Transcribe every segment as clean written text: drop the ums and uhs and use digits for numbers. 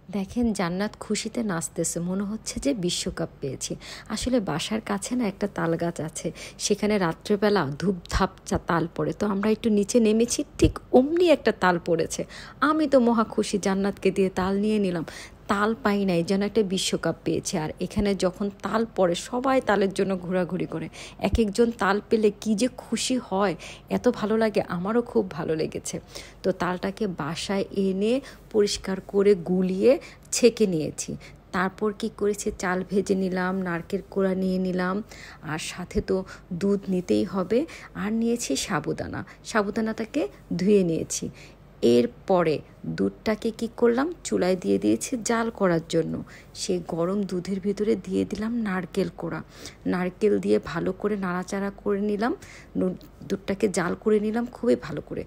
দেখেন জান্নাত খুশিতে নাচতেছে, মনে হচ্ছে যে বিশ্বকাপ পেয়েছি। আসলে বাসার কাছে না একটা তাল গাছ আছে, সেখানে রাত্রেবেলা ধূপধাপ তাল পড়ে, তো আমরা একটু নিচে নেমেছি, ঠিক অমনি একটা তাল পড়েছে। আমি তো মহা খুশি, জান্নাতকে দিয়ে তাল নিয়ে নিলাম। তাল পাই নাই, যেন একটা বিশ্বকাপ পেয়েছে। আর এখানে যখন তাল পড়ে সবাই তালের জন্য ঘোরাঘুরি করে, এক একজন তাল পেলে কি যে খুশি হয়, এত ভালো লাগে। আমারও খুব ভালো লেগেছে। তো তালটাকে বাসায় এনে পরিষ্কার করে গুলিয়ে ছেঁকে নিয়েছি। তারপর কি করেছি, চাল ভেজে নিলাম, নারকেল কোড়া নিয়ে নিলাম, আর সাথে তো দুধ নিতেই হবে। আর নিয়েছি সাবুদানা, সাবুদানাটাকে ধুয়ে নিয়েছি। এরপরে দুধটাকে কি করলাম, চুলায় দিয়ে দিয়েছি জাল করার জন্য। সেই গরম দুধের ভিতরে দিয়ে দিলাম নারকেল কোড়া, নারকেল দিয়ে ভালো করে নাড়াচাড়া করে নিলাম, দুধটাকে জাল করে নিলাম খুবই ভালো করে।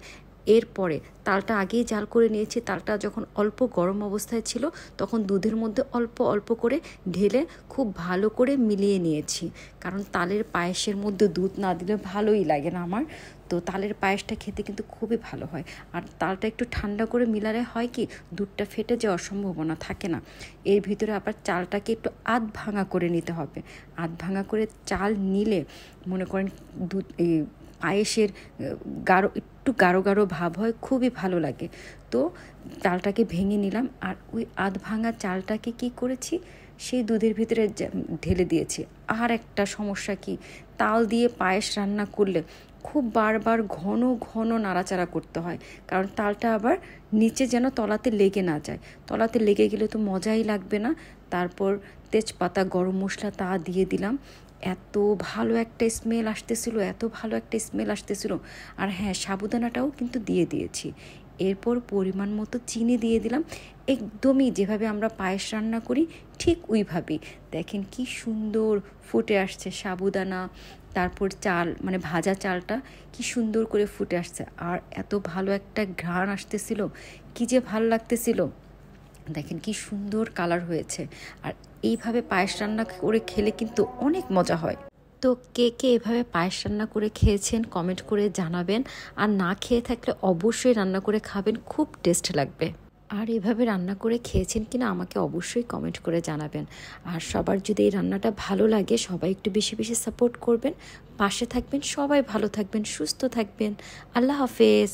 এরপরে তালটা আগেই জাল করে নিয়েছি, তালটা যখন অল্প গরম অবস্থায় ছিল তখন দুধের মধ্যে অল্প অল্প করে ঢেলে খুব ভালো করে মিলিয়ে নিয়েছি, কারণ তালের পায়েসের মধ্যে দুধ না দিলে ভালোই লাগে না আমার। তো তালের পায়েসটা খেতে কিন্তু খুবই ভালো হয়। আর তালটা একটু ঠান্ডা করে মিলালে হয় কি, দুধটা ফেটে যাওয়ার সম্ভাবনা থাকে না। এর ভিতরে আবার চালটাকে একটু আধ ভাঙা করে নিতে হবে। আধ ভাঙা করে চাল নিলে মনে করেন দুধ পায়েসের একটু গাঢ় গাঢ় ভাব হয়, খুবই ভালো লাগে। তো চালটাকে ভেঙে নিলাম, আর ওই আধ ভাঙা চালটাকে কি করেছি, সেই দুধের ভিতরে ঢেলে দিয়েছি। আর একটা সমস্যা কি, তাল দিয়ে পায়েস রান্না করলে খুব বারবার ঘন ঘন নাড়াচাড়া করতে হয়, কারণ তালটা আবার নিচে যেন তলাতে লেগে না যায়। তলাতে লেগে গেলে তো মজাই লাগবে না। তারপর তেজপাতা, গরম মশলা তা দিয়ে দিলাম। এত ভালো একটা স্মেল আসতেছিল, এত ভালো একটা স্মেল আসতেছিল। আর হ্যাঁ, সাবুদানাটাও কিন্তু দিয়ে দিয়েছি। এরপর পরিমাণ মতো চিনি দিয়ে দিলাম, একদমই যেভাবে আমরা পায়েস রান্না করি ঠিক ওইভাবেই। দেখেন কি সুন্দর ফুটে আসছে সাবুদানা, তারপর চাল মানে ভাজা চালটা কি সুন্দর করে ফুটে আসছে, আর এত ভালো একটা ঘ্রাণ আসতেছিল, কি যে ভালো লাগতেছিল। দেখেন কি সুন্দর কালার হয়েছে। আর এইভাবে পায়েস রান্না করে খেলে কিন্তু অনেক মজা হয়। তো কে কে এভাবে পায়েস রান্না করে খেয়েছেন কমেন্ট করে জানাবেন। আর না খেয়ে থাকলে অবশ্যই রান্না করে খাবেন, খুব টেস্ট লাগবে। আর এভাবে রান্না করে খেয়েছেন কিনা আমাকে অবশ্যই কমেন্ট করে জানাবেন। আর সবার যদি এই রান্নাটা ভালো লাগে, সবাই একটু বেশি বেশি সাপোর্ট করবেন, পাশে থাকবেন। সবাই ভালো থাকবেন, সুস্থ থাকবেন। আল্লাহ হাফেজ।